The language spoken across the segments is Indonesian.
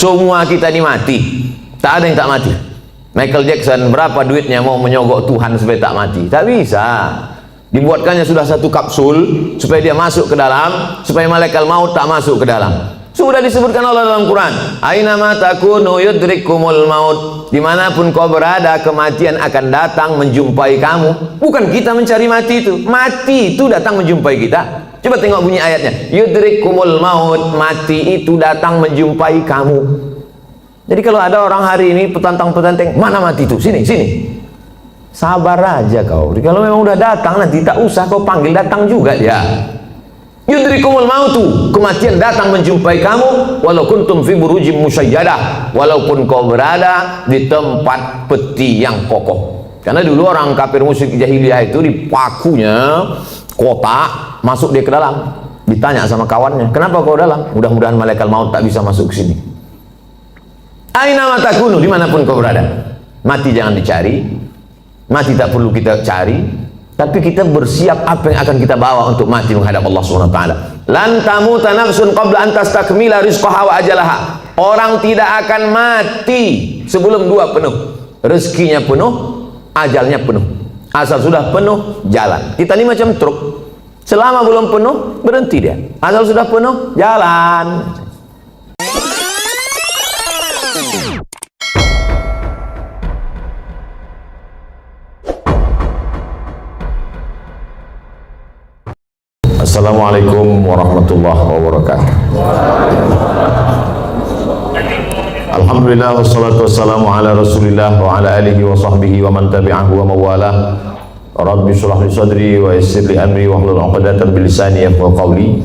semua kita ini mati, tak ada yang tak mati. Michael Jackson berapa duitnya mau menyogok Tuhan supaya tak mati? Tak bisa. Dibuatkannya sudah satu kapsul supaya dia masuk ke dalam, supaya malaikat maut tak masuk ke dalam. Sudah disebutkan Allah dalam Quran, aina ma takunu yudrikumul maut, dimanapun kau berada kematian akan datang menjumpai kamu. Bukan kita mencari mati itu datang menjumpai kita. Coba tengok bunyi ayatnya, yudrikumul maut, mati itu datang menjumpai kamu. Jadi kalau ada orang hari ini petantang-petantang, mana mati itu? Sini, sabar aja kau. Kalau memang udah datang nanti tak usah kau panggil, datang juga dia. Yudrikumul mautu, kematian datang menjumpai kamu, walau kuntum fi burujim musayyadah, walaupun kau berada di tempat peti yang kokoh. Karena dulu orang kafir musyrik jahiliyah itu dipakunya kotak, masuk dia ke dalam, ditanya sama kawannya, kenapa kau dalam? Mudah-mudahan malaikat maut tak bisa masuk ke sini. Aina ma takunu, dimanapun kau berada. Mati jangan dicari, mati tak perlu kita cari, tapi kita bersiap apa yang akan kita bawa untuk mati menghadap Allah Subhanahu wa taala. Lan tamuta nafsun qabla an tastakmila rizqaha wa ajalaha. Orang tidak akan mati sebelum dua penuh. Rezekinya penuh, ajalnya penuh. Asal sudah penuh, jalan. Kita ini macam truk. Selama belum penuh, berhenti dia. Asal sudah penuh, jalan. Assalamualaikum warahmatullahi wabarakatuh. Alhamdulillah wassalatu wassalamu ala Rasulillah wa ala alihi wa sahbihi wa man tabi'ahu wa mawalah. Rabbi shrah li sadri wa yassir li amri wa hlul 'uqdatam min lisani yafqahu qawli.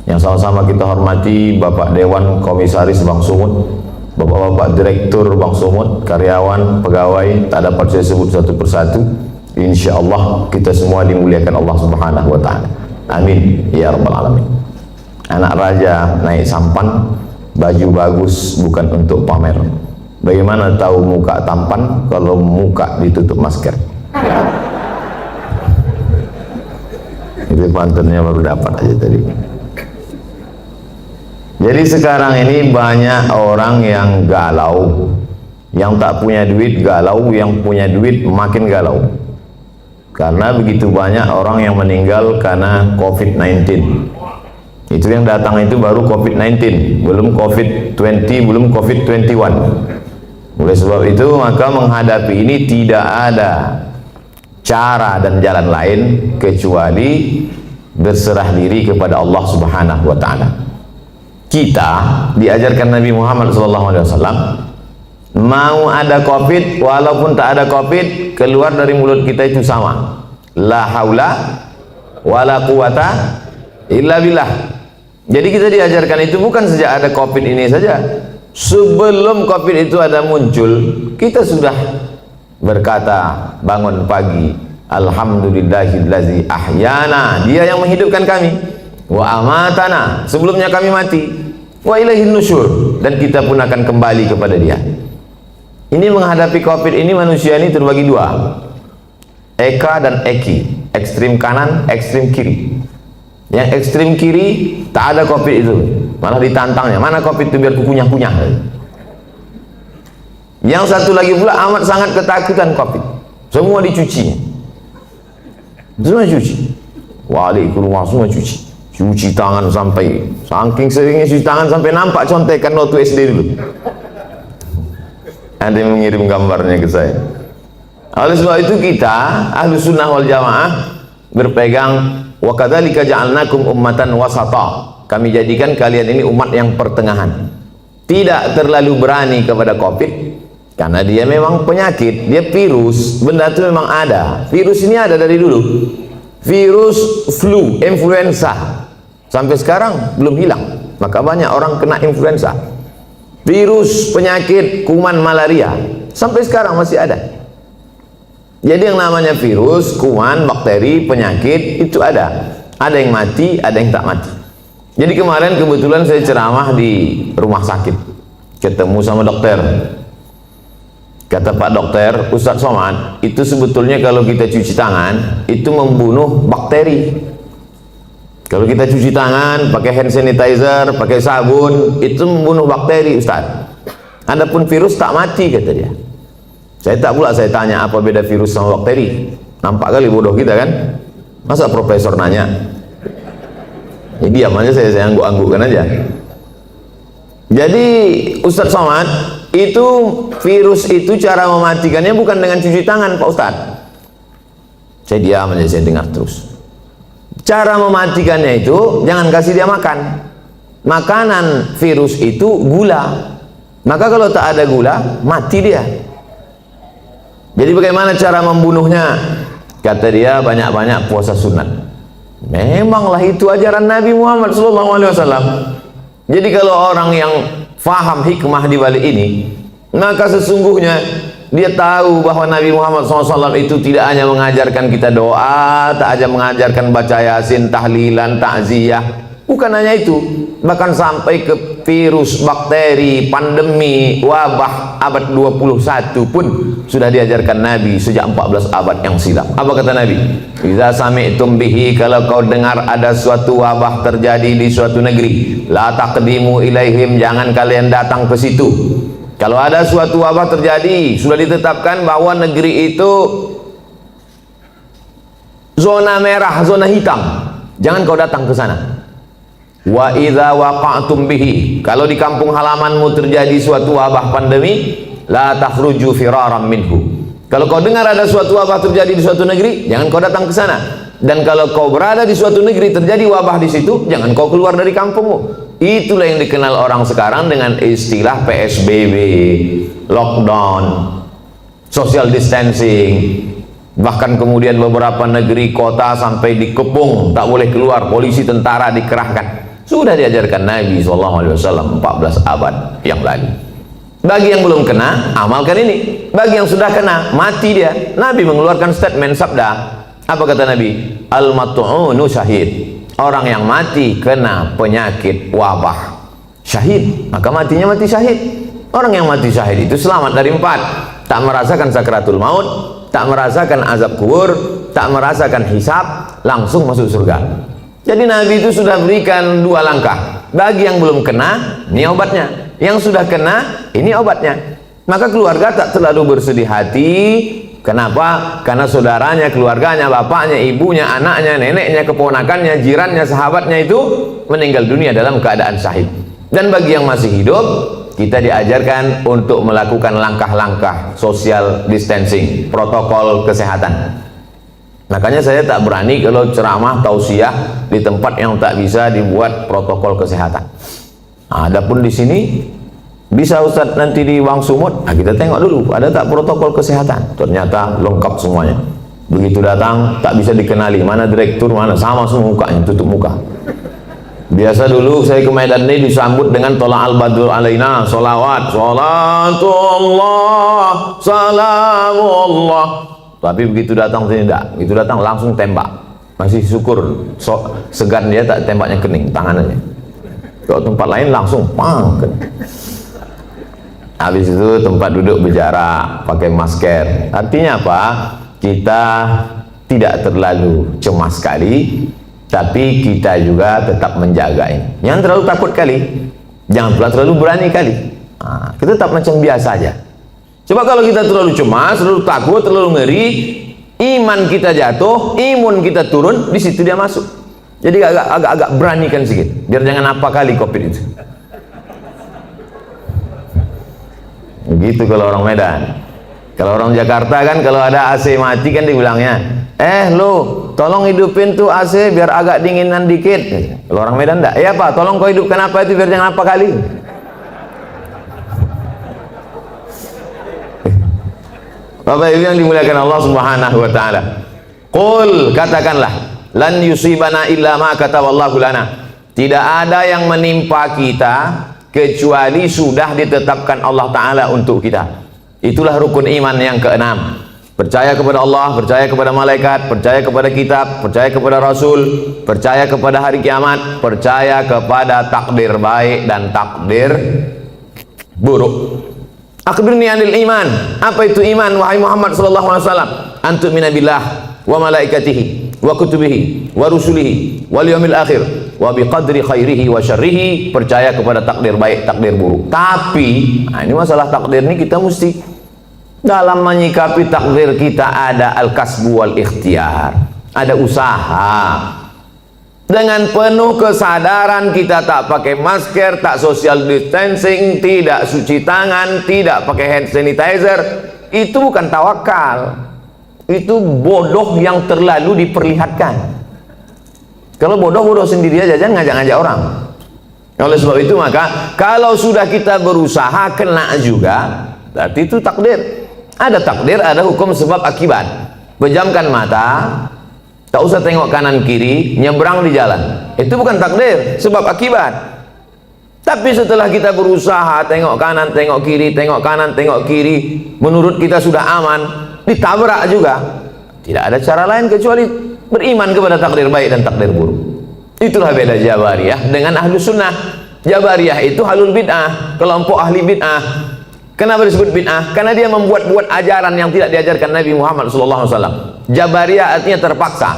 Yang sama-sama kita hormati Bapak Dewan Komisaris Bank Sumut, Bapak-bapak Direktur Bank Sumut, karyawan, pegawai, tak dapat saya sebut satu persatu. Insyaallah kita semua dimuliakan Allah Subhanahu wa taala. Amin ya rabbal alamin. Anak raja naik sampan, baju bagus bukan untuk pamer. Bagaimana tahu muka tampan kalau muka ditutup masker? Itu pantunnya baru dapat aja tadi. Jadi sekarang ini banyak orang yang galau, yang tak punya duit galau, yang punya duit makin galau. Karena begitu banyak orang yang meninggal karena COVID-19. Itu yang datang itu baru COVID-19, belum COVID-20, belum COVID-21. Oleh sebab itu maka menghadapi ini tidak ada cara dan jalan lain kecuali berserah diri kepada Allah Subhanahu wa taala. Kita diajarkan Nabi Muhammad SAW, mau ada COVID walaupun tak ada COVID, keluar dari mulut kita itu sama, la haula wala quwata illa billah. Jadi kita diajarkan itu bukan sejak ada COVID ini saja. Sebelum COVID itu ada muncul, kita sudah berkata bangun pagi, alhamdulillahillazi ahyana, dia yang menghidupkan kami, wa amatana, sebelumnya kami mati, wa ilaihin nusyur, dan kita pun akan kembali kepada dia. Ini menghadapi COVID ini manusia ini terbagi dua, Eka dan Eki, ekstrim kanan, ekstrim kiri. Yang ekstrim kiri tak ada COVID itu, malah ditantangnya, mana COVID itu biar kukunyah-kunyah. Yang satu lagi pula amat sangat ketakutan COVID, semua dicuci, semua cuci, wali ke rumah semua cuci tangan, sampai saking seringnya cuci tangan sampai nampak contekan waktu SD dulu. Ada yang mengirim gambarnya ke saya. Oleh sebab itu kita Ahlus Sunnah wal Jamaah berpegang, wa kadzalika ja'alnakum ummatan wasata, kami jadikan kalian ini umat yang pertengahan, tidak terlalu berani kepada COVID karena dia memang penyakit, dia virus, benda itu memang ada. Virus ini ada dari dulu, virus flu, influenza, sampai sekarang belum hilang, maka banyak orang kena influenza. Virus penyakit kuman malaria sampai sekarang masih ada. Jadi yang namanya virus, kuman, bakteri, penyakit itu ada. Ada yang mati, ada yang tak mati. Jadi kemarin kebetulan saya ceramah di rumah sakit, ketemu sama dokter. Kata Pak Dokter, Ustadz Somad, itu sebetulnya kalau kita cuci tangan itu membunuh bakteri. Kalau kita cuci tangan pakai hand sanitizer, pakai sabun, itu membunuh bakteri, Ustaz. Adapun virus tak mati, kata dia. Saya tanya apa beda virus sama bakteri. Nampak kali bodoh kita kan. Masa profesor nanya? Ya diam aja, saya angguk-anggukkan aja. Jadi Ustadz Somad, itu virus itu cara mematikannya bukan dengan cuci tangan Pak Ustadz. Saya diam aja, saya dengar terus. Cara mematikannya itu jangan kasih dia makan. Makanan virus itu gula. Maka kalau tak ada gula, mati dia. Jadi bagaimana cara membunuhnya? Kata dia, banyak-banyak puasa sunat. Memanglah itu ajaran Nabi Muhammad SAW. Jadi kalau orang yang faham hikmah di balik ini, maka sesungguhnya dia tahu bahwa Nabi Muhammad SAW itu tidak hanya mengajarkan kita doa, tak hanya mengajarkan baca yasin, tahlilan, takziah. Bukan hanya itu, bahkan sampai ke virus, bakteri, pandemi, wabah abad 21 pun sudah diajarkan Nabi sejak 14 abad yang silam. Apa kata Nabi? Iza sami'tum bihi, kalau kau dengar ada suatu wabah terjadi di suatu negeri, la taqdimu ilaihim, jangan kalian datang ke situ. Kalau ada suatu wabah terjadi, sudah ditetapkan bahwa negeri itu zona merah, zona hitam, jangan kau datang ke sana. Wa idza waqa'tum bihi, kalau di kampung halamanmu terjadi suatu wabah pandemi, la takhruju firaran minhu. Kalau kau dengar ada suatu wabah terjadi di suatu negeri, jangan kau datang ke sana. Dan kalau kau berada di suatu negeri terjadi wabah di situ, jangan kau keluar dari kampungmu. Itulah yang dikenal orang sekarang dengan istilah PSBB, lockdown, social distancing. Bahkan kemudian beberapa negeri kota sampai dikepung, tak boleh keluar, polisi tentara dikerahkan. Sudah diajarkan Nabi SAW 14 abad yang lalu. Bagi yang belum kena, amalkan ini. Bagi yang sudah kena, mati dia. Nabi mengeluarkan statement sabda. Apa kata Nabi? Al-mat'unu syahid. Orang yang mati kena penyakit wabah, syahid, maka matinya mati syahid. Orang yang mati syahid itu selamat dari 4. Tak merasakan sakratul maut, tak merasakan azab kubur, tak merasakan hisab, langsung masuk surga. Jadi Nabi itu sudah berikan 2 langkah. Bagi yang belum kena, ini obatnya. Yang sudah kena, ini obatnya. Maka keluarga tak terlalu bersedih hati. Kenapa? Karena saudaranya, keluarganya, bapaknya, ibunya, anaknya, neneknya, keponakannya, jirannya, sahabatnya itu meninggal dunia dalam keadaan syahid. Dan bagi yang masih hidup, kita diajarkan untuk melakukan langkah-langkah social distancing, protokol kesehatan. Makanya saya tak berani kalau ceramah tausiah di tempat yang tak bisa dibuat protokol kesehatan. Adapun di sini bisa Ustadz nanti di Wang Sumut, nah kita tengok dulu ada tak protokol kesehatan. Ternyata lengkap semuanya. Begitu datang tak bisa dikenali mana direktur, mana, sama semua mukanya, tutup muka. Biasa dulu saya ke Medan ini disambut dengan tola'al badul alaina, solawat, salatullah, salamullah. Tapi begitu datang sini tidak, begitu datang langsung tembak. Masih syukur segan dia tak tembaknya kening tangannya. Kalau tempat lain langsung pang. Habis itu tempat duduk berjarak, pakai masker. Artinya apa? Kita tidak terlalu cemas sekali, tapi kita juga tetap menjaga ini. Jangan terlalu takut kali, jangan pula terlalu berani kali. Kita tetap macam biasa aja. Coba kalau kita terlalu cemas, terlalu takut, terlalu ngeri, iman kita jatuh, imun kita turun, di situ dia masuk. Jadi agak beranikan sedikit, biar jangan apa kali COVID itu. Begitu kalau orang Medan. Kalau orang Jakarta kan kalau ada AC mati kan dibilangnya, lu tolong hidupin tuh AC biar agak dinginan dikit. Kalau orang Medan enggak, ya Pak, tolong kau hidupkan apa itu biar jangan apa kali. Bapak Ibu yang dimuliakan Allah Subhanahu wa taala. Qul, katakanlah, lan yusibana illa ma kataballahu lana. Tidak ada yang menimpa kita kecuali sudah ditetapkan Allah taala untuk kita. Itulah rukun iman yang keenam. Percaya kepada Allah, percaya kepada malaikat, percaya kepada kitab, percaya kepada rasul, percaya kepada hari kiamat, percaya kepada takdir baik dan takdir buruk. Akhbirni anil iman. Apa itu iman wahai Muhammad sallallahu alaihi wasallam? Antu'mina billah wa malaikatihi wa kutubihi wa rusulihi wal yaumil akhir wa biqadri khairihi wa syarrihi, percaya kepada takdir baik, takdir buruk. Tapi ini masalah takdir ini kita mesti dalam menyikapi takdir kita ada al-kasbu wal ikhtiar, ada usaha. Dengan penuh kesadaran kita tak pakai masker, tak social distancing, tidak cuci tangan, tidak pakai hand sanitizer, itu bukan tawakal. Itu bodoh yang terlalu diperlihatkan. Kalau bodoh sendiri aja, jangan ngajak-ngajak orang. Oleh sebab itu maka kalau sudah kita berusaha kena juga, berarti itu takdir. Ada takdir, ada hukum sebab akibat. Pejamkan mata, tak usah tengok kanan kiri, nyebrang di jalan. Itu bukan takdir, sebab akibat. Tapi setelah kita berusaha tengok kanan, tengok kiri, tengok kanan, tengok kiri, menurut kita sudah aman, ditabrak juga. Tidak ada cara lain kecuali beriman kepada takdir baik dan takdir buruk. Itulah beda Jabariyah dengan Ahlus Sunnah. Jabariyah itu halul bid'ah, kelompok ahli bid'ah. Kenapa disebut bid'ah? Karena dia membuat-buat ajaran yang tidak diajarkan Nabi Muhammad SAW. Jabariyah artinya terpaksa.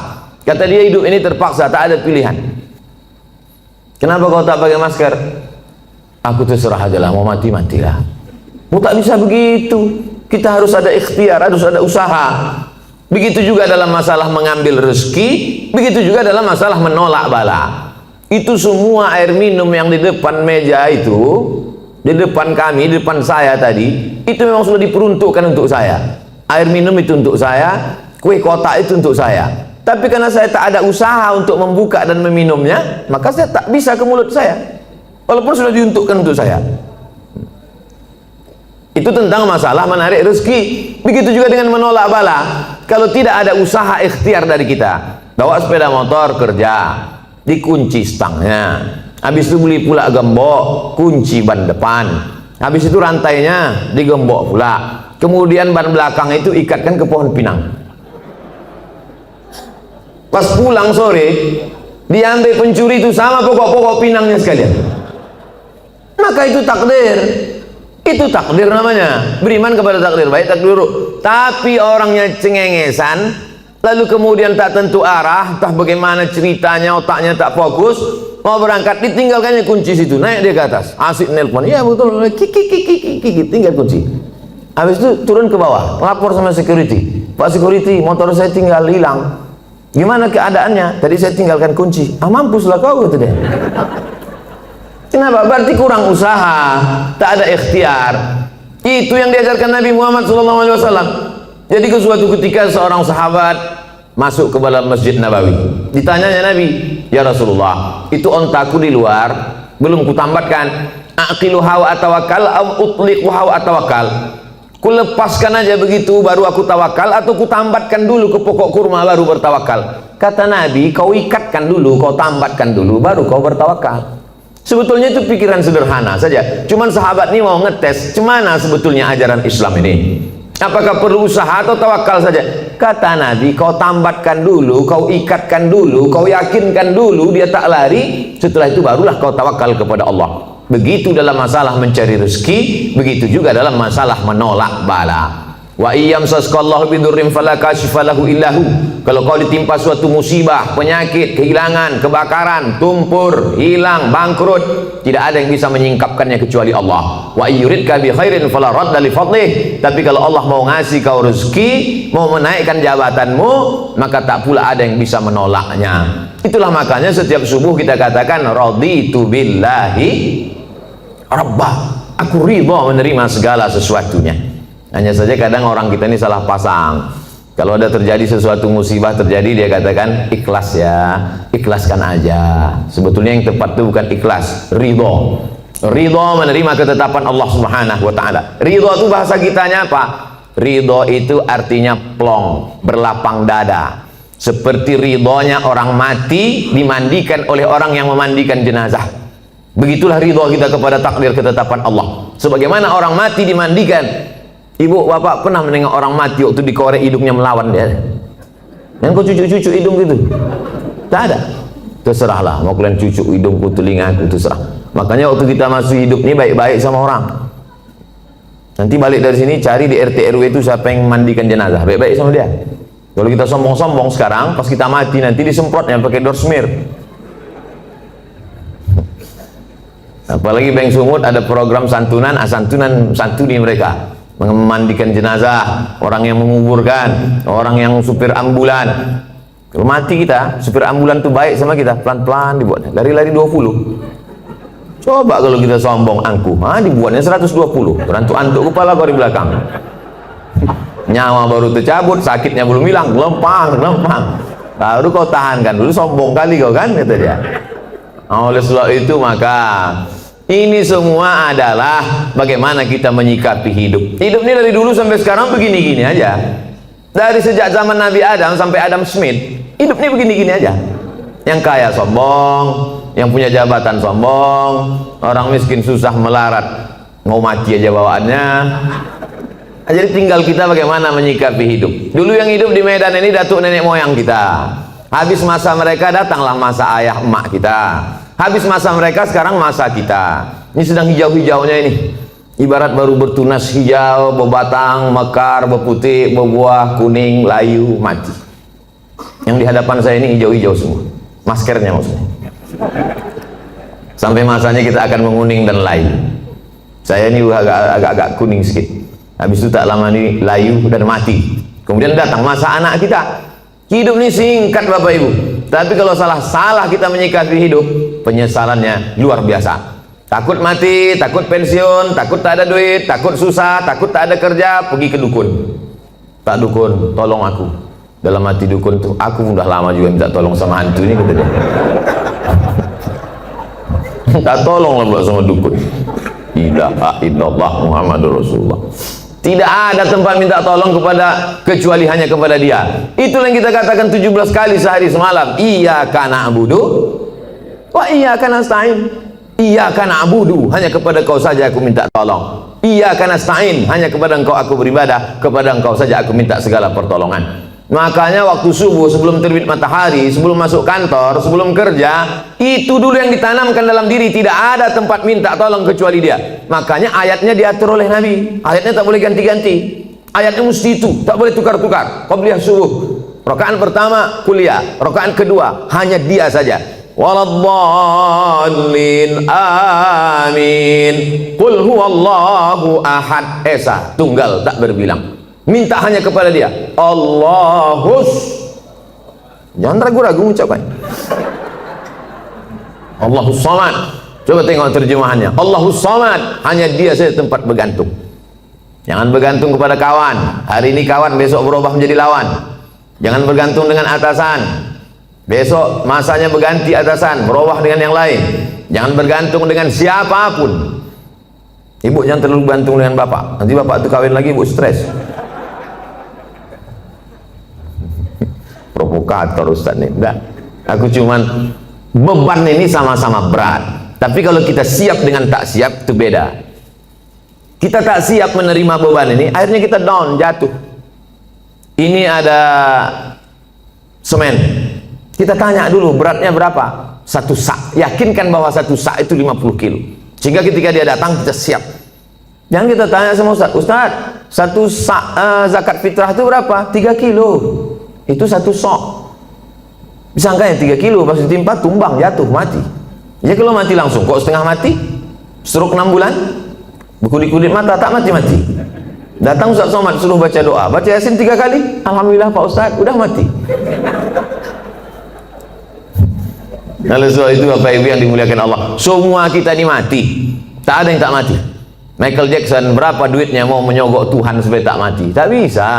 Kata dia hidup ini terpaksa, tak ada pilihan. Kenapa kau tak pakai masker? Aku terserah aja lah, mau mati matilah. Mau tak bisa begitu. Kita harus ada ikhtiar, harus ada usaha. Begitu juga dalam masalah mengambil rezeki, begitu juga dalam masalah menolak bala. Itu semua air minum yang di depan meja itu, di depan kami, di depan saya tadi, itu memang sudah diperuntukkan untuk saya. Air minum itu untuk saya, kue kotak itu untuk saya. Tapi karena saya tak ada usaha untuk membuka dan meminumnya, maka saya tak bisa ke mulut saya, walaupun sudah diuntukkan untuk saya. Itu tentang masalah menarik rezeki. Begitu juga dengan menolak bala. Kalau tidak ada usaha ikhtiar dari kita, bawa sepeda motor kerja, dikunci stangnya, habis itu beli pula gembok, kunci ban depan, habis itu rantainya digembok pula, kemudian ban belakang itu ikatkan ke pohon pinang. Pas pulang sore, diambil pencuri itu sama pokok-pokok pinangnya sekalian. Maka itu takdir. Itu takdir namanya. Beriman kepada takdir baik, takdir buruk. Tapi orangnya cengengesan, lalu kemudian tak tentu arah, entah bagaimana ceritanya, otaknya tak fokus, mau berangkat, ditinggalkannya kunci situ, naik dia ke atas, asik nelpon, ya betul, kiki, tinggal kunci. Habis itu turun ke bawah, lapor sama security, Pak security, motor saya tinggal hilang. Gimana keadaannya? Tadi saya tinggalkan kunci. Ah, mampuslah kau, gitu deh. Kenapa? Berarti kurang usaha, tak ada ikhtiar. Itu yang diajarkan Nabi Muhammad SAW. Jadi ke suatu ketika seorang sahabat masuk ke dalam Masjid Nabawi. Ditanyanya Nabi, ya Rasulullah, itu ontaku di luar belum kutambatkan. Aqiluha wa atawakal am utliquha wa atawakal. Kulepaskan aja begitu baru aku tawakal, atau kutambatkan dulu ke pokok kurma baru bertawakal. Kata Nabi, kau ikatkan dulu, kau tambatkan dulu, baru kau bertawakal. Sebetulnya itu pikiran sederhana saja. Cuman sahabat ini mau ngetes cemana sebetulnya ajaran Islam ini. Apakah perlu usaha atau tawakal saja? Kata Nabi, kau tambatkan dulu, kau ikatkan dulu, kau yakinkan dulu dia tak lari. Setelah itu barulah kau tawakal kepada Allah. Begitu dalam masalah mencari rezeki, begitu juga dalam masalah menolak bala. Wa iyam sasqallahu bidurrim fala kashifa lahu illahu. Kalau kau ditimpa suatu musibah, penyakit, kehilangan, kebakaran, tumpur, hilang, bangkrut, tidak ada yang bisa menyingkapkannya kecuali Allah. Wa yuridka bi khairin fala radda li fadlih. Tapi kalau Allah mau ngasih kau rezeki, mau menaikkan jabatanmu, maka tak pula ada yang bisa menolaknya. Itulah makanya setiap subuh kita katakan raditu billahi rabbah. Aku ridha menerima segala sesuatunya. Hanya saja kadang orang kita ini salah pasang. Kalau ada terjadi sesuatu musibah terjadi, dia katakan ikhlas ya, ikhlaskan aja. Sebetulnya yang tepat itu bukan ikhlas, ridho. Ridho menerima ketetapan Allah Subhanahu wa taala. Ridho itu bahasa kitanya apa? Ridho itu artinya plong, berlapang dada. Seperti ridhonya orang mati dimandikan oleh orang yang memandikan jenazah. Begitulah ridho kita kepada takdir ketetapan Allah. Sebagaimana orang mati dimandikan. Ibu, bapak pernah menengok orang mati waktu dikorek hidungnya melawan dia? Yang kau cucuk-cucuk hidung gitu? Tak ada. Terserahlah, mau kalian cucuk hidungku, telingaku, terserah. Makanya waktu kita masih hidup ini baik-baik sama orang. Nanti balik dari sini cari di RT RW itu siapa yang mandikan jenazah, baik-baik sama dia. Kalau kita sombong-sombong sekarang, pas kita mati nanti disemprotnya pakai door smear. Apalagi Bank Sumut ada program santunan, santuni mereka, memandikan jenazah, orang yang menguburkan, orang yang supir ambulan. Kalau mati kita, supir ambulan tuh baik sama kita, pelan-pelan dibuatnya, lari-lari 20. Coba kalau kita sombong angkuh, dibuatnya 120, antuk kepala kau di belakang. Nyawa baru tercabut, sakitnya belum hilang, lempang. Baru kau tahankan dulu, sombong kali kau kan, kata dia. Oleh sebab itu maka ini semua adalah bagaimana kita menyikapi hidup. Hidup ini dari dulu sampai sekarang begini-gini aja. Dari sejak zaman Nabi Adam sampai Adam Smith, hidup ini begini-gini aja. Yang kaya sombong, yang punya jabatan sombong, orang miskin susah melarat, mau mati aja bawaannya. Jadi tinggal kita bagaimana menyikapi hidup. Dulu yang hidup di Medan ini datuk nenek moyang kita. Habis masa mereka, datanglah masa ayah emak kita. Habis masa mereka, sekarang masa kita. Ini sedang hijau-hijaunya ini. Ibarat baru bertunas hijau, berbatang, mekar, berputih, berbuah, kuning, layu, mati. Yang di hadapan saya ini hijau-hijau semua. Maskernya maksudnya. Sampai masanya kita akan menguning dan layu. Saya ini agak kuning sedikit. Habis itu tak lama ini layu dan mati. Kemudian datang masa anak kita. Hidup ini singkat Bapak Ibu. Tapi kalau salah kita menyikapi hidup, penyesalannya luar biasa. Takut mati, takut pensiun, takut tak ada duit, takut susah, takut tak ada kerja, pergi ke dukun. Tak dukun, tolong aku. Dalam hati dukun tuh, aku udah lama juga minta tolong sama hantu ini, kata dia. Tak tolong lah buat sama dukun. Ilaha illallah Muhammadur Rasulullah. Tidak ada tempat minta tolong kecuali hanya kepada dia. Itulah yang kita katakan 17 kali sehari semalam. Iyyaka na'budu wa iyyaka nasta'in. Iyyaka na'budu, hanya kepada Kau saja aku minta tolong. Iyyaka nasta'in, hanya kepada Engkau aku beribadah, kepada Engkau saja aku minta segala pertolongan. Makanya waktu subuh, sebelum terbit matahari, sebelum masuk kantor, sebelum kerja, itu dulu yang ditanamkan dalam diri. Tidak ada tempat minta tolong kecuali dia. Makanya ayatnya diatur oleh Nabi. Ayatnya tak boleh ganti-ganti. Ayatnya mesti itu, tak boleh tukar-tukar. Qabliyah subuh, rakaat pertama kuliah, rakaat kedua hanya dia saja. Waladdallin amin. Qul huwallahu ahad, esa, tunggal tak berbilang. Minta hanya kepada dia. Allahus, jangan ragu-ragu mengucapkan. Allahus samad. Coba tengok terjemahannya. Allahus samad, hanya dia saja tempat bergantung. Jangan bergantung kepada kawan. Hari ini kawan, besok berubah menjadi lawan. Jangan bergantung dengan atasan. Besok masanya berganti atasan, berubah dengan yang lain. Jangan bergantung dengan siapapun. Ibu jangan terlalu bergantung dengan bapak. Nanti bapak itu kawin lagi, ibu stres. Provokator Ustaz nih. Enggak. Aku cuman, beban ini sama-sama berat. Tapi kalau kita siap dengan tak siap, itu beda. Kita tak siap menerima beban ini, akhirnya kita down, jatuh. Ini ada semen. Kita tanya dulu beratnya berapa? 1 sak. Yakinkan bahwa 1 sak itu 50 kilo. Sehingga ketika dia datang kita siap. Jangan kita tanya sama Ustaz, Ustaz, 1 sak zakat fitrah itu berapa? 3 kilo. Itu 1 sok. Disangkanya 3 kilo, pas ditimpa tumbang, jatuh, mati. Ya kalau mati langsung, kok setengah mati? Stroke 6 bulan? Berkulit-kulit mata, tak mati-mati. Datang Ustaz Somad suruh baca doa, baca Yasin 3 kali, alhamdulillah Pak Ustaz, udah mati. Kalau soal itu Bapak Ibu yang dimuliakan Allah, semua kita ini mati, tak ada yang tak mati. Michael Jackson berapa duitnya mau menyogok Tuhan supaya tak mati? Tak bisa.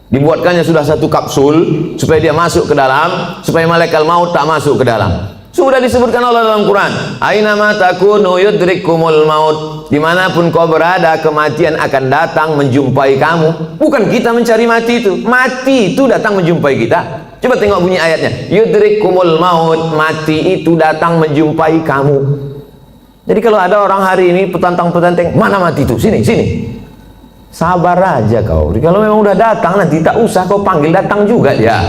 Dibuatkannya sudah 1 kapsul supaya dia masuk ke dalam, supaya malaikat maut tak masuk ke dalam. Sudah disebutkan Allah dalam Quran, aina ma takunu yudrikumul maut. Dimanapun kau berada, kematian akan datang menjumpai kamu. Bukan kita mencari mati itu, mati itu datang menjumpai kita. Coba tengok bunyi ayatnya, yudrikumul maut, mati itu datang menjumpai kamu. Jadi kalau ada orang hari ini petantang-petantang, mana mati itu? Sini, sini. Sabar aja kau. Kalau memang udah datang, nanti tak usah kau panggil, datang juga dia.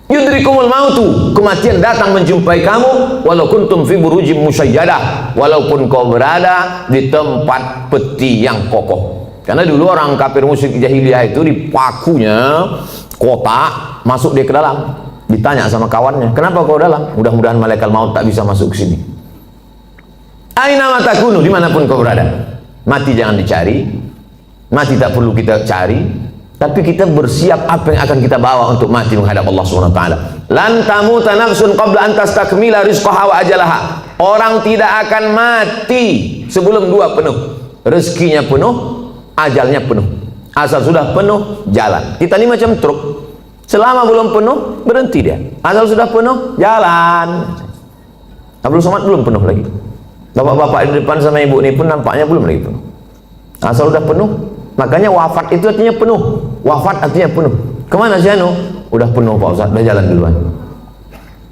Yudrikumul mautu, kematian datang menjumpai kamu, walau kuntum fi burujim musyayyadah, walaupun kau berada di tempat peti yang kokoh. Karena dulu orang kafir musyrik jahiliyah itu dipakunya kotak, masuk dia ke dalam. Ditanya sama kawannya, kenapa kau dalam? Mudah-mudahan malaikat maut tak bisa masuk ke sini. Aina matakunu, dimanapun kau berada. Mati jangan dicari, mati tak perlu kita cari, tapi kita bersiap apa yang akan kita bawa untuk mati menghadap Allah Subhanahu wa taala. Lan tamuta nafsun qabla an tastakmila rizqaha wa ajalaha. Orang tidak akan mati sebelum dua penuh. Rezekinya penuh, ajalnya penuh. Asal sudah penuh, jalan. Kita ini macam truk. Selama belum penuh, berhenti dia. Asal sudah penuh, jalan. Abdul Somad belum penuh lagi. Bapak-bapak di depan sama ibu ini pun nampaknya belum lagi penuh. Asal sudah penuh, makanya wafat itu artinya penuh. Wafat artinya penuh. Kemana si Anu? Udah penuh Pak Ustaz, udah jalan duluan.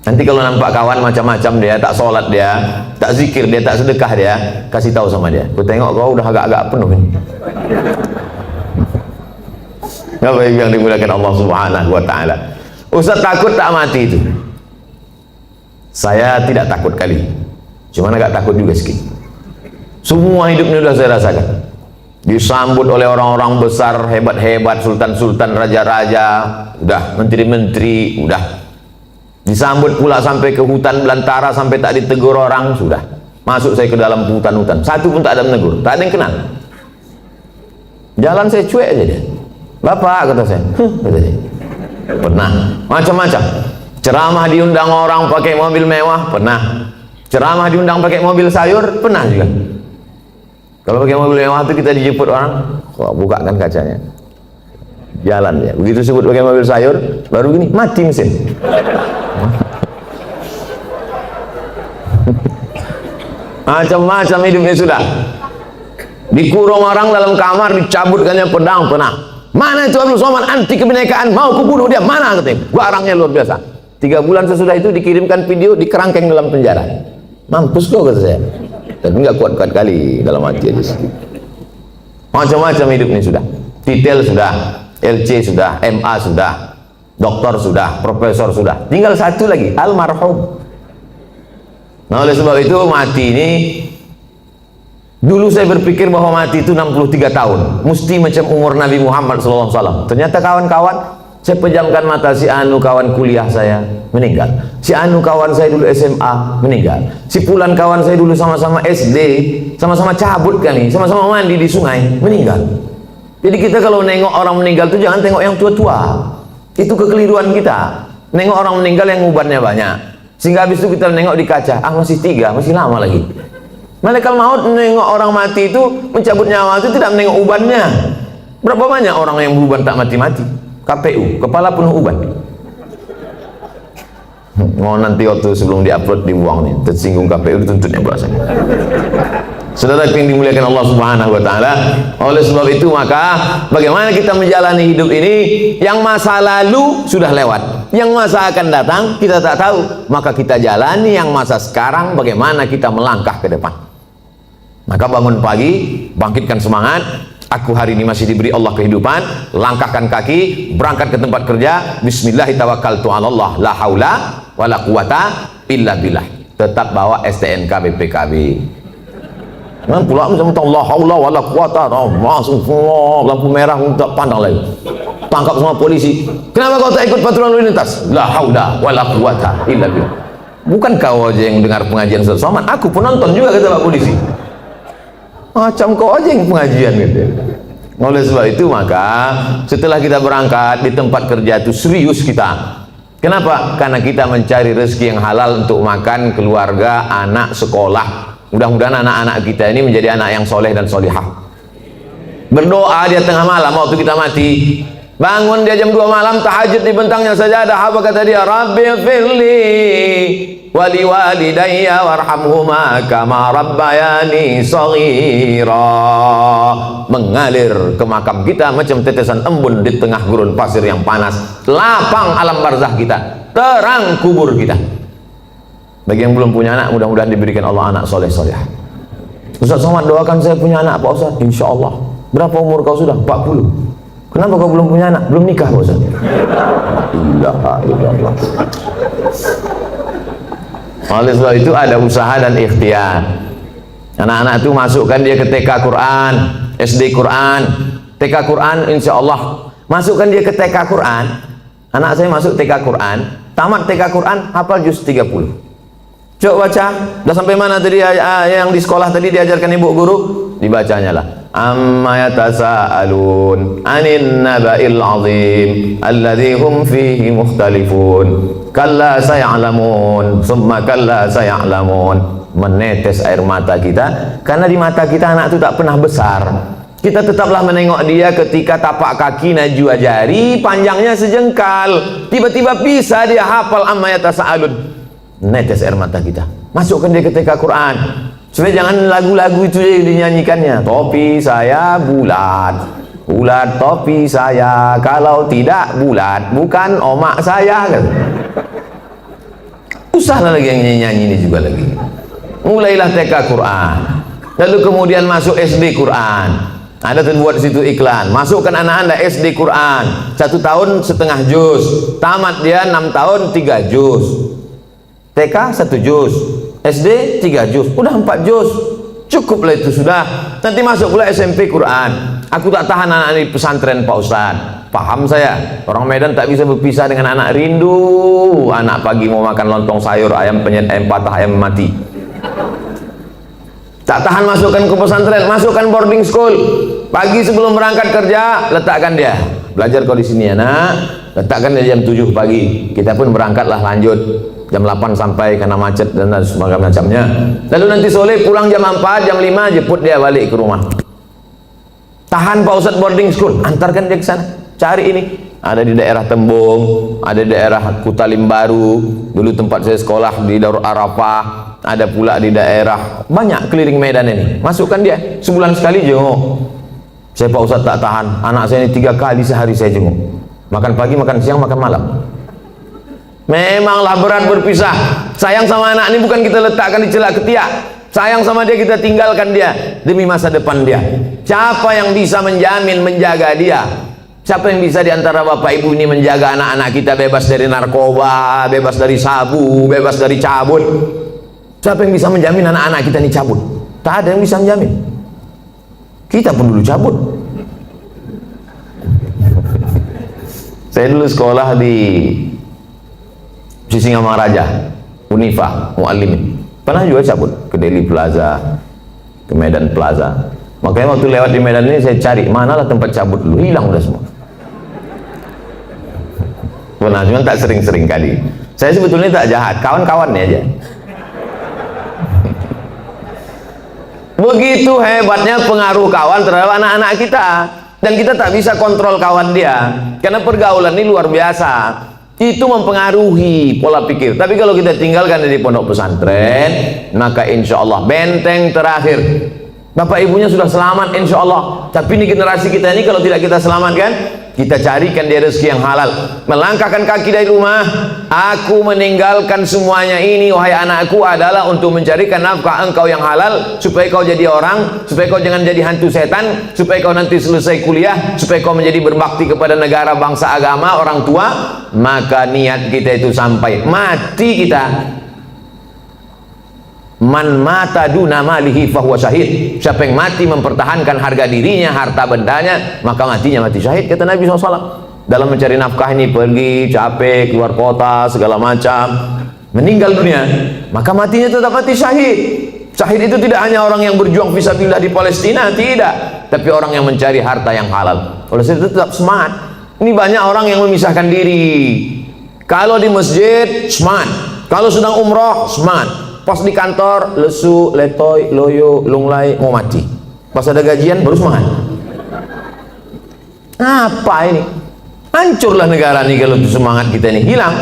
Nanti kalau nampak kawan macam-macam dia, tak sholat dia, tak zikir dia, tak sedekah dia, kasih tahu sama dia. Ku tengok kau udah agak-agak penuh ini. Apa yang dimuliakan Allah Subhanahu wa taala. Ustaz takut tak mati itu? Saya tidak takut kali. Cuma agak takut juga sedikit. Semua hidup ini sudah saya rasakan. Disambut oleh orang-orang besar, hebat-hebat, sultan-sultan, raja-raja, udah menteri-menteri, udah. Disambut pula sampai ke hutan belantara, sampai tak ditegur orang, sudah. Masuk saya ke dalam hutan-hutan, satu pun tak ada menegur, tak ada yang kenal. Jalan saya cuek aja dia. Bapak, kata saya, kata dia. Pernah, macam-macam. Ceramah diundang orang pakai mobil mewah, pernah. Ceramah diundang pakai mobil sayur, pernah juga. Kalau pakai mobil mewah itu kita dijemput orang, bukakan kacanya, jalan ya. Begitu sebut pakai mobil sayur, baru gini mati mesin. Macam-macam hidupnya sudah. Dikurung orang dalam kamar, dicabutkannya pedang, pernah. Mana itu Abdul Somad, anti kebinekaan, mau kubunuh dia, mana katanya. Gua orangnya luar biasa. 3 bulan sesudah itu dikirimkan video, dikerangkeng dalam penjara. Mampus kau, kata saya. Tapi nggak kuat-kuat kali dalam hati aja. Macam-macam hidup ini sudah. Titel sudah, LC sudah, MA sudah, doktor sudah, profesor sudah. Tinggal satu lagi, almarhum. Nah, oleh sebab itu mati ini, dulu saya berpikir bahwa mati itu 63 tahun, mesti macam umur Nabi Muhammad SAW. Ternyata kawan-kawan, saya pejamkan mata, si Anu kawan kuliah saya meninggal, si Anu kawan saya dulu SMA meninggal, si Pulan kawan saya dulu sama-sama SD, sama-sama cabut kali, sama-sama mandi di sungai, meninggal. Jadi kita kalau nengok orang meninggal itu jangan tengok yang tua-tua. Itu kekeliruan kita. Nengok orang meninggal yang ubannya banyak, sehingga habis itu kita nengok di kaca, masih 3, masih lama lagi. Malaikat maut menengok orang mati itu, mencabut nyawa itu tidak menengok ubannya. Berapa banyak orang yang beruban tak mati-mati? KPU, kepala penuh uban. Mau nanti waktu sebelum diupload dibuang nih, tersinggung KPU dituntutnya bahasanya. Saudara yang dimuliakan Allah Subhanahu wa taala, oleh sebab itu maka bagaimana kita menjalani hidup ini, yang masa lalu sudah lewat, yang masa akan datang kita tak tahu, maka kita jalani yang masa sekarang, bagaimana kita melangkah ke depan. Maka bangun pagi, bangkitkan semangat. Aku hari ini masih diberi Allah kehidupan, langkahkan kaki, berangkat ke tempat kerja, bismillahirrahmanirrahim, la haula wala quwata illa billah. Tetap bawa STNK BPKB. Kan pula macam la haula wala quwata, masuk lampu merah tak pandang lagi. Tangkap semua polisi. Kenapa kau tak ikut patroli lalu lintas? La haula wala quwata illa billah. Bukan kau aja yang dengar pengajian Ustaz Somad, aku penonton juga, kata Pak Polisi. Macam kau aja yang pengajian gitu. Oleh sebab itu maka setelah kita berangkat di tempat kerja itu serius kita. Kenapa? Karena kita mencari rezeki yang halal untuk makan, keluarga, anak, sekolah. Mudah-mudahan anak-anak kita ini menjadi anak yang soleh dan solihah. Berdoa dia tengah malam waktu kita mati. Bangun dia jam 2 malam, tahajud di bentangnya sajadah. Apa kata dia? Rabbi firli wali walidayya warhamhuma kama rabbayani shaghira. Mengalir ke makam kita macam tetesan embun di tengah gurun pasir yang panas. Lapang alam barzah kita, terang kubur kita. Bagi yang belum punya anak, mudah-mudahan diberikan Allah anak soleh soleh. Ustaz Somad, doakan saya punya anak Pak Ustaz. Insya Allah. Berapa umur kau sudah? 40. Kenapa kau belum punya anak? Belum nikah Pak Ustaz. Ilaha illallah. Oleh sebab itu ada usaha dan ikhtiar. Anak-anak itu masukkan dia ke TK Quran, SD Quran, TK Quran, insya Allah. Masukkan dia ke TK Quran. Anak saya masuk TK Quran, tamat TK Quran, hafal juz 30. Coba baca. Dah sampai mana tadi yang di sekolah tadi diajarkan ibu guru? Dibacanya lah. Amma yatasaalun 'anil naba'il 'azim alladzi hum fihi mukhtalifun. Kalla saya'lamun, summa kalla saya'lamun. Menetes air mata kita karena di mata kita anak itu tak pernah besar. Kita tetaplah menengok dia ketika tapak kaki najwa jari panjangnya sejengkal, tiba-tiba bisa dia hafal amma yatasaalun. Netes air mata kita, masukkan dia ke TK Quran. Supaya jangan lagu-lagu itu dinyanyikannya. Topi saya bulat, bulat topi saya, kalau tidak bulat bukan omak saya kan. Usahlah lagi yang nyanyi ini juga lagi. Mulailah TK Quran, lalu kemudian masuk SD Quran. Ada terbuat di situ iklan, masukkan anak anda SD Quran 1 tahun setengah juz, tamat dia 6 tahun 3 juz, TK 1 juz, SD 3 juz, udah 4 juz, cukuplah itu sudah. Nanti masuk pula SMP Quran. Aku tak tahan anak di pesantren Pak Ustaz. Paham saya, orang Medan tak bisa berpisah dengan anak rindu. Anak pagi mau makan lontong sayur, ayam penyet, ayam patah, ayam mati. Tak tahan masukkan ke pesantren, masukkan boarding school. Pagi sebelum berangkat kerja, letakkan dia. Belajar kau di sini anak, letakkan dia jam 7 pagi. Kita pun berangkatlah lanjut jam 8 sampai karena macet dan sebagainya macamnya. Lalu nanti sore pulang jam 4, jam 5 jemput dia balik ke rumah. Tahan Pak Ustadz boarding school, antarkan dia ke sana. Cari ini. Ada di daerah Tembung, ada di daerah Kutalim Baru, dulu tempat saya sekolah di Darul Arafah, ada pula di daerah banyak keliling Medan ini. Masukkan dia, sebulan sekali jenguk. Saya Pak Ustadz tak tahan, anak saya ini 3 kali sehari saya jenguk. Makan pagi, makan siang, makan malam. Memanglah berat berpisah. Sayang sama anak ini bukan kita letakkan di celak ketiak. Sayang sama dia kita tinggalkan dia demi masa depan dia. Siapa yang bisa menjamin menjaga dia? Siapa yang bisa diantara bapak ibu ini menjaga anak-anak kita bebas dari narkoba, bebas dari sabu, bebas dari cabut? Siapa yang bisa menjamin anak-anak kita ini cabut? Tak ada yang bisa menjamin. Kita pun dulu cabut. Saya dulu sekolah di Sisingamaraja, Unifa, Muallimin. Pernah juga cabut ke Deli Plaza, ke Medan Plaza. Makanya waktu lewat di Medan ini saya cari manalah tempat cabut dulu, hilang udah semua. Pernah, cuma tak sering-sering kali. Saya sebetulnya tak jahat, kawan-kawannya aja. Begitu hebatnya pengaruh kawan terhadap anak-anak kita, dan kita tak bisa kontrol kawan dia, karena pergaulan ini luar biasa. Itu mempengaruhi pola pikir. Tapi kalau kita tinggalkan dari pondok pesantren, maka insya Allah benteng terakhir. Bapak ibunya sudah selamat insya Allah. Tapi ini generasi kita ini kalau tidak kita selamatkan, kita carikan dia rezeki yang halal. Melangkahkan kaki dari rumah, aku meninggalkan semuanya ini wahai anakku adalah untuk mencarikan nafkah engkau yang halal, supaya kau jadi orang, supaya kau jangan jadi hantu setan, supaya kau nanti selesai kuliah, supaya kau menjadi berbakti kepada negara, bangsa, agama, orang tua. Maka niat kita itu sampai mati kita. Man mata duna malihi fahuwa syahid. Siapa yang mati mempertahankan harga dirinya, harta bendanya, maka matinya mati syahid, kata Nabi SAW. Dalam mencari nafkah ini pergi, capek, keluar kota, segala macam, meninggal dunia, maka matinya tetap mati syahid. Syahid itu tidak hanya orang yang berjuang fisabilillah di Palestina, tidak, tapi orang yang mencari harta yang halal. Oleh sebab itu tetap semangat. Ini banyak orang yang memisahkan diri. Kalau di masjid, semangat. Kalau sedang umroh, semangat. Pas di kantor, lesu, letoy, loyo, lunglai, mau mati. Pas ada gajian, baru semangat. Apa ini? Hancurlah negara ini kalau semangat kita ini hilang.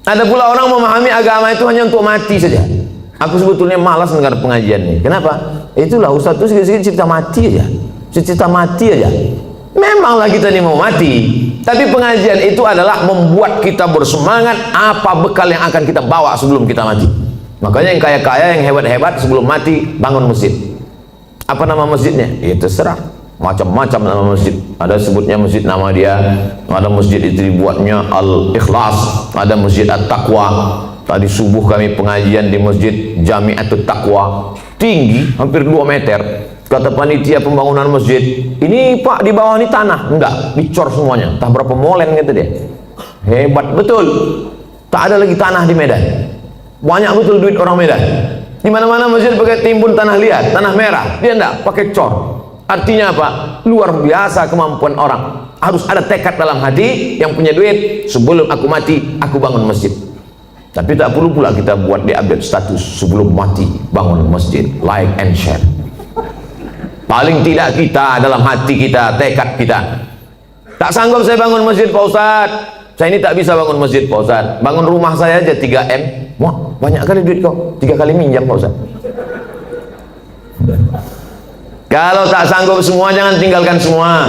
Ada pula orang memahami agama itu hanya untuk mati saja. Aku sebetulnya malas dengar pengajian ini. Kenapa? Itulah Ustaz itu sedikit cerita mati aja. Cerita mati aja. Memanglah kita ini mau mati, tapi pengajian itu adalah membuat kita bersemangat apa bekal yang akan kita bawa sebelum kita mati. Makanya yang kaya-kaya, yang hebat-hebat sebelum mati bangun masjid. Apa nama masjidnya? Ya terserah, macam-macam nama masjid. Ada sebutnya masjid nama dia, ada masjid itu dibuatnya Al-Ikhlas, ada masjid At-Taqwa. Tadi subuh kami pengajian di masjid Jami'atut Taqwa, tinggi hampir 2 meter. Kata panitia pembangunan masjid, ini Pak di bawah ini tanah. Enggak, dicor semuanya. Entah berapa molen gitu dia. Hebat betul. Tak ada lagi tanah di Medan. Banyak betul duit orang Medan. Di mana-mana masjid pakai timbun tanah liat, tanah merah. Dia enggak pakai cor. Artinya apa? Luar biasa kemampuan orang. Harus ada tekad dalam hati yang punya duit. Sebelum aku mati, aku bangun masjid. Tapi tak perlu pula kita buat di update status sebelum mati bangun masjid, like and share. Paling tidak kita dalam hati kita, tekad kita. Tak sanggup saya bangun masjid Pak Ustadz. Saya ini tak bisa bangun masjid Pak Ustadz. Bangun rumah saya aja 3M. Wah, banyak kali duit kau. 3 kali minjam Pak Ustadz. Kalau tak sanggup semua, jangan tinggalkan semua.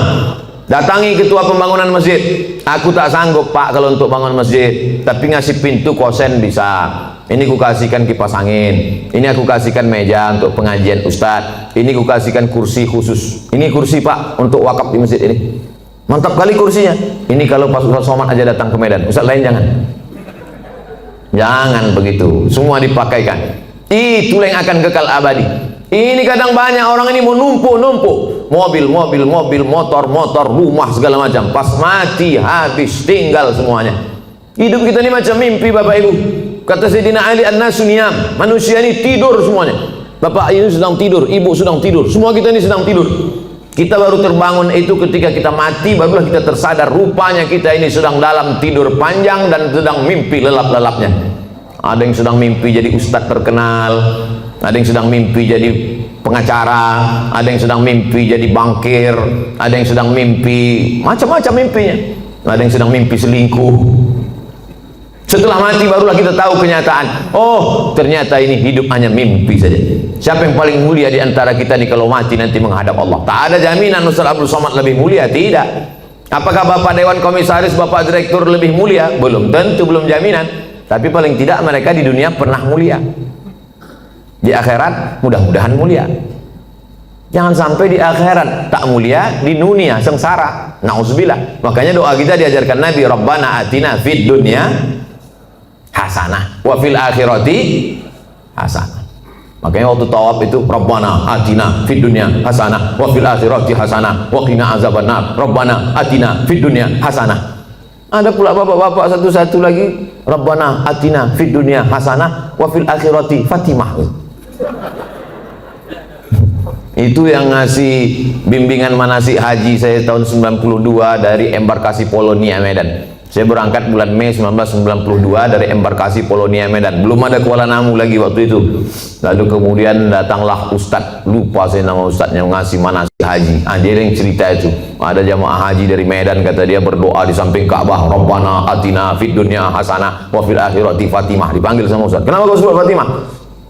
Datangi ketua pembangunan masjid. Aku tak sanggup Pak kalau untuk bangun masjid, tapi ngasih pintu kosen bisa. Ini ku kasihkan kipas angin. Ini aku kasihkan meja untuk pengajian Ustadz. Ini ku kasihkan kursi khusus. Ini kursi Pak untuk wakaf di masjid ini. Mantap kali kursinya. Ini kalau pas Ustadz Somad aja datang ke Medan. Ustadz lain jangan. Jangan begitu. Semua dipakaikan. Itulah yang akan kekal abadi. Ini kadang banyak orang ini mau numpuk mobil, motor, rumah segala macam. Pas mati habis, tinggal semuanya. Hidup kita ini macam mimpi Bapak Ibu. Kata Sayyidina Ali an-nasu niyam, manusia ini tidur semuanya. Bapak ini sedang tidur, ibu sedang tidur, semua kita ini sedang tidur. Kita baru terbangun itu ketika kita mati, barulah kita tersadar rupanya kita ini sedang dalam tidur panjang dan sedang mimpi lelap-lelapnya. Ada yang sedang mimpi jadi ustadz terkenal, ada yang sedang mimpi jadi pengacara, ada yang sedang mimpi jadi bankir, ada yang sedang mimpi macam-macam mimpinya, ada yang sedang mimpi selingkuh. Setelah mati barulah kita tahu kenyataan. Oh, ternyata ini hidup hanya mimpi saja. Siapa yang paling mulia di antara kita nih kalau mati nanti menghadap Allah? Tak ada jaminan Ustaz Abdul Somad lebih mulia, tidak. Apakah Bapak Dewan Komisaris, Bapak Direktur lebih mulia? Belum tentu, belum jaminan. Tapi paling tidak mereka di dunia pernah mulia. Di akhirat mudah-mudahan mulia. Jangan sampai di akhirat tak mulia, di dunia sengsara. Nauzubillah. Makanya doa kita diajarkan Nabi, Rabbana atina fid dunya hasanah wa fil akhirati hasanah. Makanya waktu tawaf itu Rabbana atina fid dunya hasanah wa fil akhirati hasanah wa qina azabannar. Rabbana atina fid dunya hasanah. Ada pula bapak-bapak satu-satu lagi, Rabbana atina fid dunya hasanah wa fil akhirati fatimah. Itu yang ngasih bimbingan manasik haji saya tahun 92 dari embarkasi Polonia Medan. Saya berangkat bulan Mei 1992 dari embarkasi Polonia Medan. Belum ada Kuala Namu lagi waktu itu. Lalu kemudian datanglah Ustadz, lupa saya nama Ustadznya, ngasih manasik haji. Dia yang cerita itu. Ada jamaah haji dari Medan, kata dia berdoa di samping Ka'bah, Rabbana atina fid dunya hasanah wa fil akhirati fatimah. Dipanggil sama Ustadz. Kenapa kau sebut Fatimah?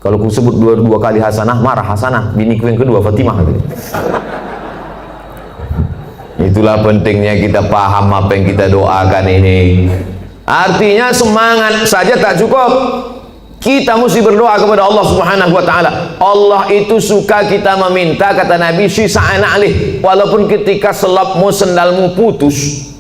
Kalau aku sebut dua kali hasanah, marah Hasanah. Biniku yang kedua Fatimah. Itulah pentingnya kita paham apa yang kita doakan ini. Artinya semangat saja tak cukup. Kita mesti berdoa kepada Allah Subhanahu wa taala. Allah itu suka kita meminta, kata Nabi, sisa'an alih. Walaupun ketika selapmu, sendalmu putus,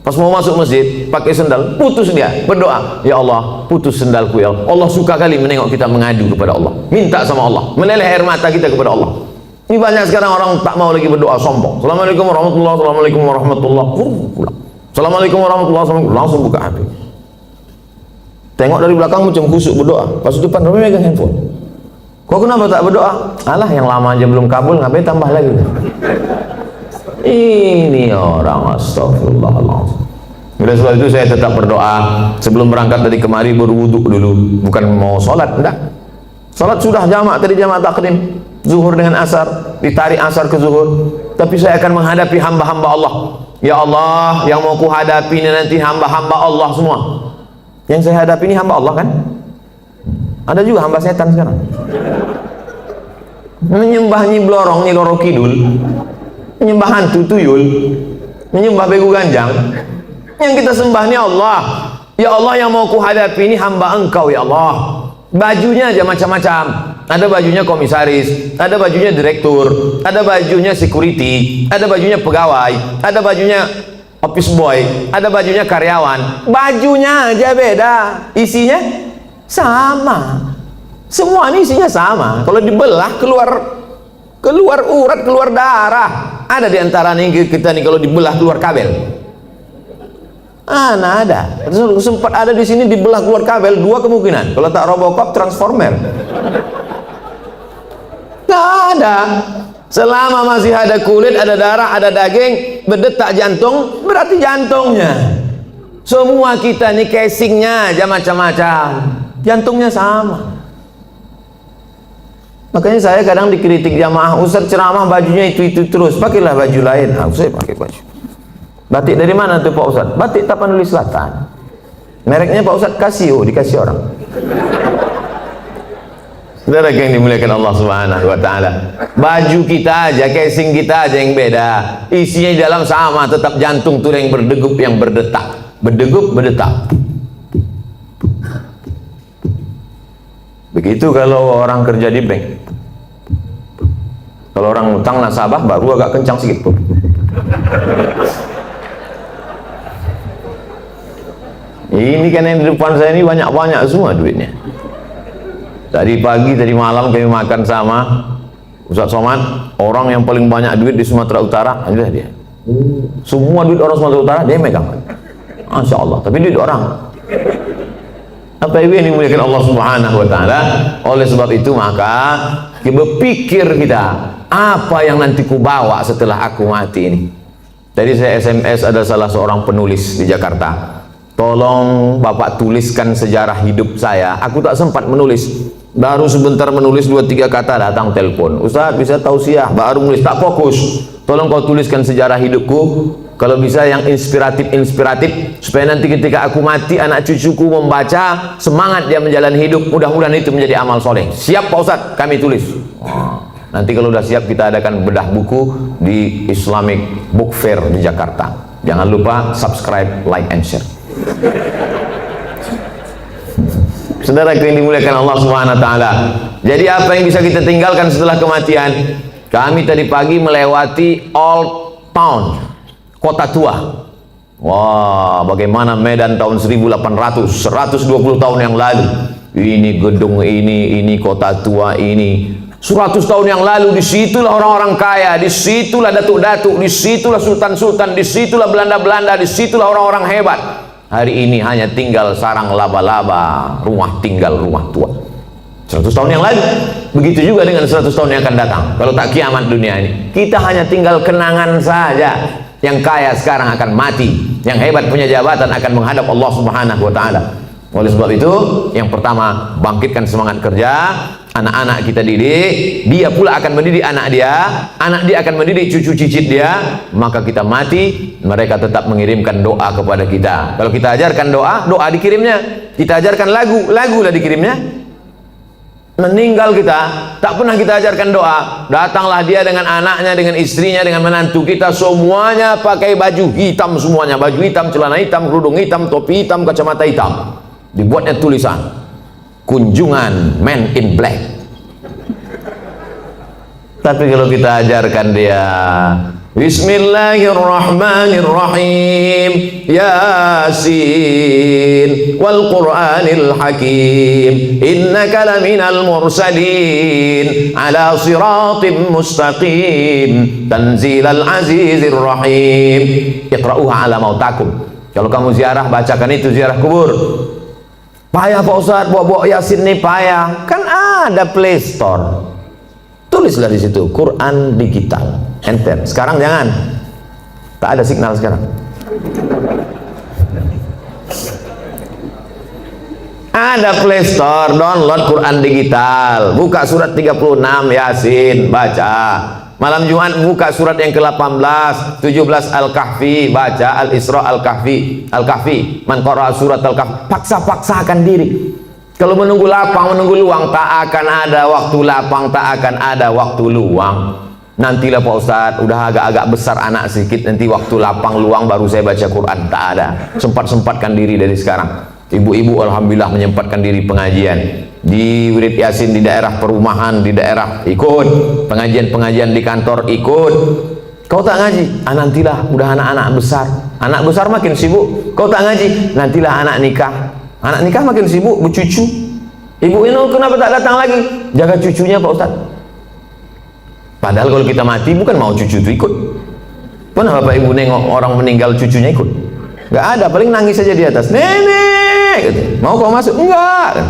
pas mau masuk masjid pakai sendal, putus dia, berdoa, ya Allah, putus sendalku ya Allah. Allah suka kali menengok kita mengadu kepada Allah, minta sama Allah, meleleh air mata kita kepada Allah. Ini banyak sekarang orang tak mau lagi berdoa, sombong. Assalamualaikum warahmatullahi wabarakatuh. Assalamualaikum warahmatullahi wabarakatuh. Assalamualaikum warahmatullahi wabarakatuh. Langsung buka HP. Tengok dari belakang macam kusuk berdoa. Pas depan dia megang handphone. Kok kenapa tak berdoa? Alah, yang lama aja belum kabul, ngapain tambah lagi? Ini orang, astagfirullahaladzim. Oleh sebab itu saya tetap berdoa. Sebelum berangkat dari kemari berwuduk dulu. Bukan mau sholat, enggak. Sholat sudah jamak, tadi jamak takdim. Zuhur dengan asar, ditarik asar ke zuhur. Tapi saya akan menghadapi hamba-hamba Allah. Ya Allah, yang mau ku hadapi ini nanti hamba-hamba Allah semua. Yang saya hadapi ini hamba Allah kan? Ada juga hamba setan sekarang. Menyembah Nyi Blorong, Nyi Loro Kidul, menyembah hantu tuyul, menyembah begu ganjang. Yang kita sembah ini Allah. Ya Allah, yang mau ku hadapi ini hamba Engkau ya Allah. Bajunya aja macam-macam. Ada bajunya komisaris, ada bajunya direktur, ada bajunya security, ada bajunya pegawai, ada bajunya office boy, ada bajunya karyawan. Bajunya aja beda, isinya sama. Semua ini isinya sama. Kalau dibelah keluar urat, keluar darah. Ada di antara nih kita nih kalau dibelah keluar kabel. Mana ada. Sempat ada di sini dibelah keluar kabel, dua kemungkinan. Kalau tak Robocop, Transformer. Nggak ada. Selama masih ada kulit, ada darah, ada daging, berdetak jantung, berarti jantungnya. Semua kita nih casingnya aja macam-macam, jantungnya sama. Makanya saya kadang dikritik jamaah, Ustaz ceramah bajunya itu terus, pakailah baju lain. Nah, saya pakai baju. Batik dari mana tuh Pak Ustaz? Batik Tapanuli Selatan. Mereknya Pak Ustaz Casio, dikasih orang. Saudara yang dimuliakan Allah Subhanahu wa taala. Baju kita aja, casing kita aja yang beda. Isinya di dalam sama, tetap jantung tuh yang berdegup, yang berdetak. Berdegup, berdetak. Begitu kalau orang kerja di bank. Kalau orang utang nasabah baru agak kencang sedikit. Ini kan yang di depan saya ini banyak-banyak semua duitnya. Tadi pagi, tadi malam kami makan sama Ustaz Somad, orang yang paling banyak duit di Sumatera Utara, adalah dia. Semua duit orang Sumatera Utara dia megang. Masya Allah, tapi duit orang. Apa yang dimuliakan Allah Subhanahu wa taala. Oleh sebab itu maka berpikir kita, apa yang nanti ku bawa setelah aku mati ini. Tadi saya SMS ada salah seorang penulis di Jakarta. Tolong Bapak tuliskan sejarah hidup saya. Aku tak sempat menulis. Baru sebentar menulis 2-3 kata datang telepon. Ustaz bisa tausiah, baru menulis, tak fokus. Tolong kau tuliskan sejarah hidupku. Kalau bisa yang inspiratif, supaya nanti ketika aku mati anak cucuku membaca, semangat dia menjalani hidup. Mudah-mudahan itu menjadi amal soleh. Siap Pak Ustaz, kami tulis. Nanti kalau udah siap kita adakan bedah buku di Islamic Book Fair di Jakarta. Jangan lupa subscribe, like, and share. Saudara yang dimuliakan Allah Subhanahu wa taala. Jadi apa yang bisa kita tinggalkan setelah kematian? Kami tadi pagi melewati Old Town, kota tua. Wah, bagaimana Medan tahun 1800, 120 tahun yang lalu. Ini gedung ini kota tua ini. 100 tahun yang lalu disitulah orang-orang kaya, disitulah datuk-datuk, disitulah sultan-sultan, disitulah Belanda-Belanda, disitulah orang-orang hebat. Hari ini hanya tinggal sarang laba-laba, rumah tinggal, rumah tua. 100 tahun yang lalu. Begitu juga dengan 100 tahun yang akan datang. Kalau tak kiamat dunia ini, kita hanya tinggal kenangan saja. Yang kaya sekarang akan mati, yang hebat punya jabatan akan menghadap Allah Subhanahu wa taala. Oleh sebab itu, yang pertama, bangkitkan semangat kerja. Anak-anak kita didik, dia pula akan mendidik anak dia akan mendidik cucu cicit dia. Maka kita mati, mereka tetap mengirimkan doa kepada kita. Kalau kita ajarkan doa dikirimnya. Kita ajarkan lagu lah dikirimnya. Meninggal kita, tak pernah kita ajarkan doa. Datanglah dia dengan anaknya, dengan istrinya, dengan menantu kita, semuanya pakai baju hitam semuanya. Baju hitam, celana hitam, kerudung hitam, topi hitam, kacamata hitam. Dibuatnya tulisan, kunjungan Man in Black. Tapi kalau kita ajarkan dia Bismillahirrahmanirrahim, Yasin wal Qur'anil Hakim, innaka laminal mursalin ala siratim mustaqim, tanzilal azizir rahim, iqra'uha ala mautakum. Kalau kamu ziarah, bacakan itu ziarah kubur. Payah Pak Ustaz, bawa Yasin nih payah. Kan ada Play Store. Tulislah di situ Quran digital. Enter. Sekarang jangan. Tak ada signal sekarang. Ada Play Store, download Quran digital. Buka surat 36 Yasin, baca. Malam Jumat buka surat yang ke-18, 17 Al-Kahfi, baca Al-Isra Al-Kahfi, man qara'a surat Al-Kahfi. Paksa-paksakan diri. Kalau menunggu lapang, menunggu luang, tak akan ada waktu lapang, tak akan ada waktu luang. Nantilah Pak Ustaz, udah agak-agak besar anak sedikit, nanti waktu lapang luang baru saya baca Quran. Tak ada. Sempat-sempatkan diri dari sekarang. Ibu-ibu alhamdulillah menyempatkan diri pengajian di wirid Yasin, di daerah perumahan, di daerah ikut pengajian-pengajian, di kantor ikut. Kau tak ngaji? Nantilah udah anak-anak besar. Anak besar makin sibuk. Kau tak ngaji? Nantilah anak nikah. Anak nikah makin sibuk bercucu. Ibu ini kenapa tak datang lagi? Jaga cucunya Pak Ustaz. Padahal kalau kita mati bukan mau cucu itu ikut. Pernah Bapak Ibu nengok orang meninggal cucunya ikut? Nggak ada, paling nangis saja di atas. Nenek, gitu. Mau kau masuk? Enggak.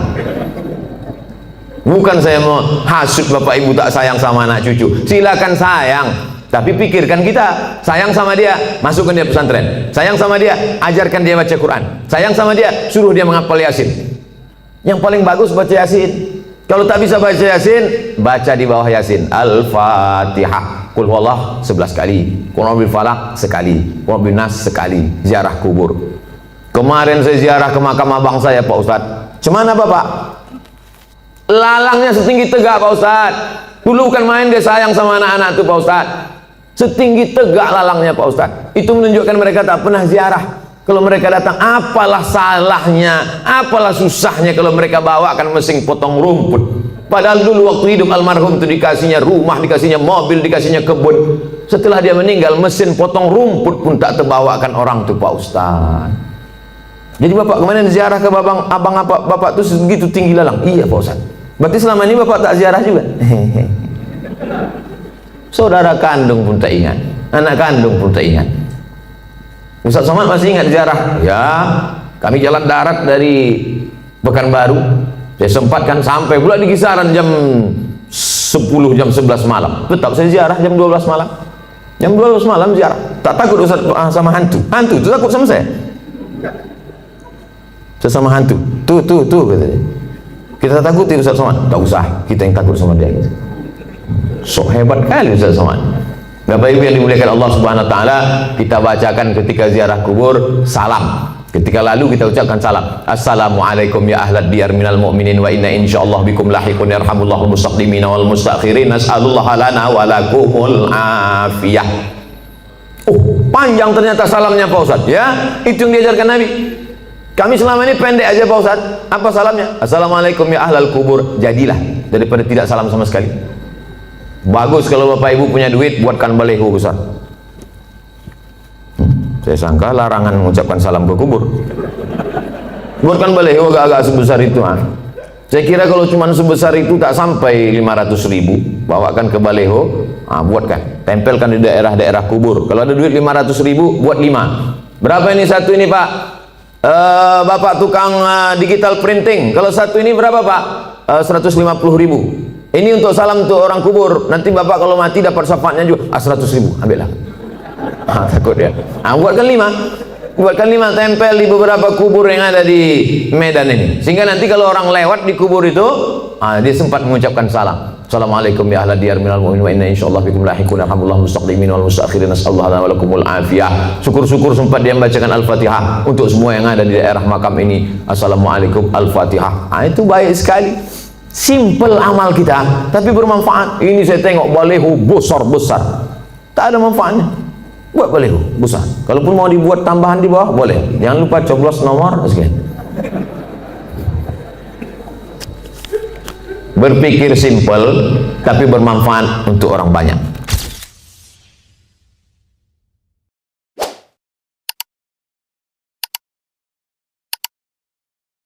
Bukan saya mau hasut bapak ibu tak sayang sama anak cucu. Silakan sayang, tapi pikirkan kita. Sayang sama dia, masukkan dia pesantren. Sayang sama dia, ajarkan dia baca Quran. Sayang sama dia, suruh dia menghafal Yasin. Yang paling bagus baca Yasin. Kalau tak bisa baca Yasin, baca di bawah Yasin Al-Fatihah, Qul huwallah 11 kali, Qul a'udzu falaq sekali, Qul a'udzu nas sekali. Ziarah kubur. Kemarin saya ziarah ke makam abang saya, Pak Ustaz. Cemana Bapak? Lalangnya setinggi tegak, Pak Ustaz. Dulu kan main dia sayang sama anak-anak tuh, Pak Ustaz. Setinggi tegak lalangnya, Pak Ustaz. Itu menunjukkan mereka tak pernah ziarah. Kalau mereka datang, apalah salahnya, apalah susahnya kalau mereka bawakan mesin potong rumput. Padahal dulu waktu hidup almarhum itu dikasihnya rumah, dikasihnya mobil, dikasihnya kebun. Setelah dia meninggal, mesin potong rumput pun tak terbawakan orang itu, Pak Ustaz. Jadi Bapak kemarin ziarah ke abang apa Bapak itu segitu tinggi lalang? Iya, Pak Ustaz. Berarti selama ini Bapak tak ziarah juga? Saudara kandung pun tak ingat, anak kandung pun tak ingat. Ustaz Somad masih ingat ziarah? Ya, kami jalan darat dari Pekanbaru. Saya sempatkan sampai pula di kisaran jam 10, jam 11 malam. Tetap saya ziarah jam 12 malam. Jam 12 malam ziarah. Tak takut Ustaz sama hantu. Hantu itu takut sama saya. Saya sama hantu. Tuh katanya. Kita takuti Ustaz Somad. Tak usah, kita yang takut sama dia. Sok hebat kali Ustaz Somad. Bapak Ibu yang dimuliakan Allah Subhanahu wa taala, kita bacakan ketika ziarah kubur salam. Ketika lalu kita ucapkan salam. Assalamualaikum ya ahlad diyar minal mu'minin wa inna insyaallah bikum lahiqun yarhamullahul mustaqdimin wal mustakhirin. Nas'alullaha lana wa lakumul afiyah. Oh, panjang ternyata salamnya Pak Ustaz. Ya, itu yang diajarkan Nabi. Kami selama ini pendek aja Pak Ustaz. Apa salamnya? Assalamualaikum ya ahlal kubur. Jadilah daripada tidak salam sama sekali. Bagus kalau Bapak Ibu punya duit, buatkan baleho besar. Saya sangka larangan mengucapkan salam ke kubur. Buatkan baleho agak-agak sebesar itu. Saya kira kalau cuma sebesar itu tak sampai 500.000. Bawakan ke baleho, buatkan. Tempelkan di daerah-daerah kubur. Kalau ada duit 500.000, buat 5. Berapa ini satu ini Pak? Bapak tukang digital printing. Kalau satu ini berapa Pak? 150.000. Ini untuk salam untuk orang kubur. Nanti Bapak kalau mati dapat syafaatnya juga. 100.000, ambillah. Takut ya. Buatkan 5. Buatkan 5, tempel di beberapa kubur yang ada di Medan ini. Sehingga nanti kalau orang lewat di kubur itu, dia sempat mengucapkan salam. Assalamualaikum ya ahlad diyar minal mu'minin wa inna insyaallah bikum lahiqun yarhamullahu mustaqdimin wal mustakhirin nas'alullaha lana wa lakumul afiyah. Syukur-syukur sempat dia membacakan Al-Fatihah untuk semua yang ada di daerah makam ini. Assalamualaikum Al-Fatihah. Itu baik sekali. Simple amal kita, tapi bermanfaat. Ini saya tengok baleho besar-besar, tak ada manfaatnya. Buat baleho besar. Kalaupun mau dibuat tambahan di bawah, boleh. Jangan lupa coblos nomor sekian. Berpikir simple, tapi bermanfaat untuk orang banyak.